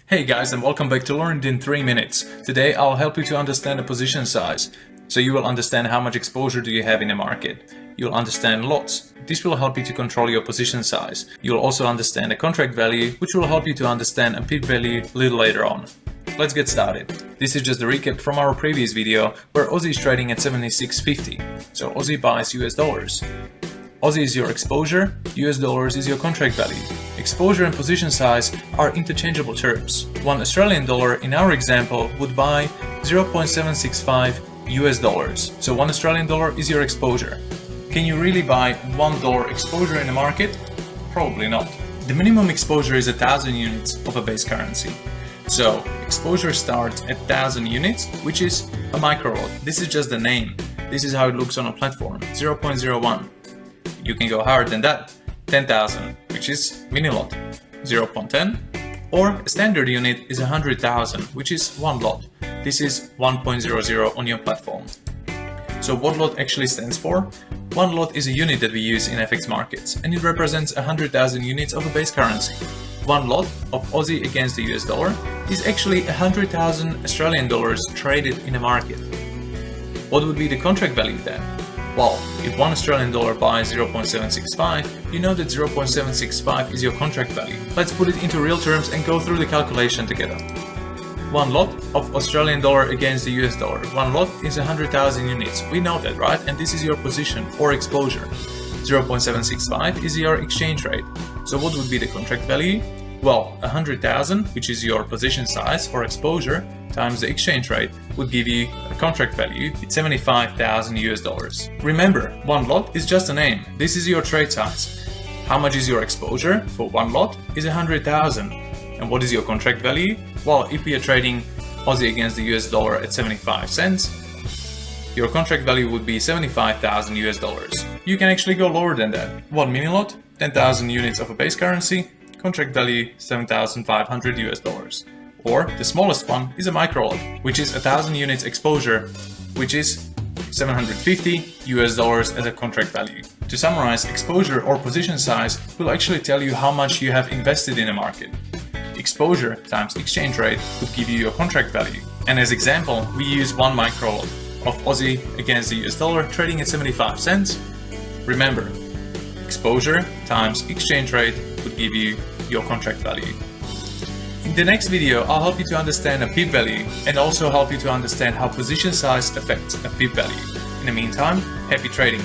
Hey guys, and welcome back to Learn It in 3 minutes. Today I'll help you to understand the position size. So you will understand how much exposure do you have in the market. You'll understand lots. This will help you to control your position size. You'll also understand the contract value, which will help you to understand a pip value a little later on. Let's get started. This is just a recap from our previous video where Aussie is trading at 76.50. So Aussie buys US dollars. Aussie is your exposure, US dollars is your contract value. Exposure and position size are interchangeable terms. 1 Australian dollar in our example would buy 0.765 US dollars. So 1 Australian dollar is your exposure. Can you really buy $1 exposure in the market? Probably not. The minimum exposure is 1,000 units of a base currency. So exposure starts at 1,000 units, which is a micro lot. This is just the name. This is how it looks on a platform, 0.01. You can go higher than that, 10,000, which is mini lot, 0.10, or a standard unit is 100,000, which is 1 lot. This is 1.00 on your platform. So what lot actually stands for? 1 lot is a unit that we use in FX markets, and it represents 100,000 units of a base currency. 1 lot of Aussie against the US dollar is actually 100,000 Australian dollars traded in a market. What would be the contract value then? Well, if 1 Australian dollar buys 0.765, you know that 0.765 is your contract value. Let's put it into real terms and go through the calculation together. 1 lot of Australian dollar against the US dollar. 1 lot is 100,000 units. We know that, right? And this is your position or exposure. 0.765 is your exchange rate. So what would be the contract value? Well, 100,000, which is your position size or exposure, times the exchange rate would give you a contract value. It's 75,000 US dollars. Remember, 1 lot is just a name. This is your trade size. How much is your exposure for 1 lot is 100,000. And what is your contract value? Well, if we are trading Aussie against the US dollar at 75 cents, your contract value would be 75,000 US dollars. You can actually go lower than that. 1 mini lot, 10,000 units of a base currency, contract value 7,500 US dollars. Or the smallest one is a micro lot, which is 1,000 units exposure, which is 750 US dollars as a contract value. To summarize, exposure or position size will actually tell you how much you have invested in a market. Exposure times exchange rate would give you your contract value. And as example, we use 1 micro lot of Aussie against the US dollar trading at 75 cents. Remember, exposure times exchange rate would give you your contract value. In the next video, I'll help you to understand a pip value and also help you to understand how position size affects a pip value. In the meantime, happy trading!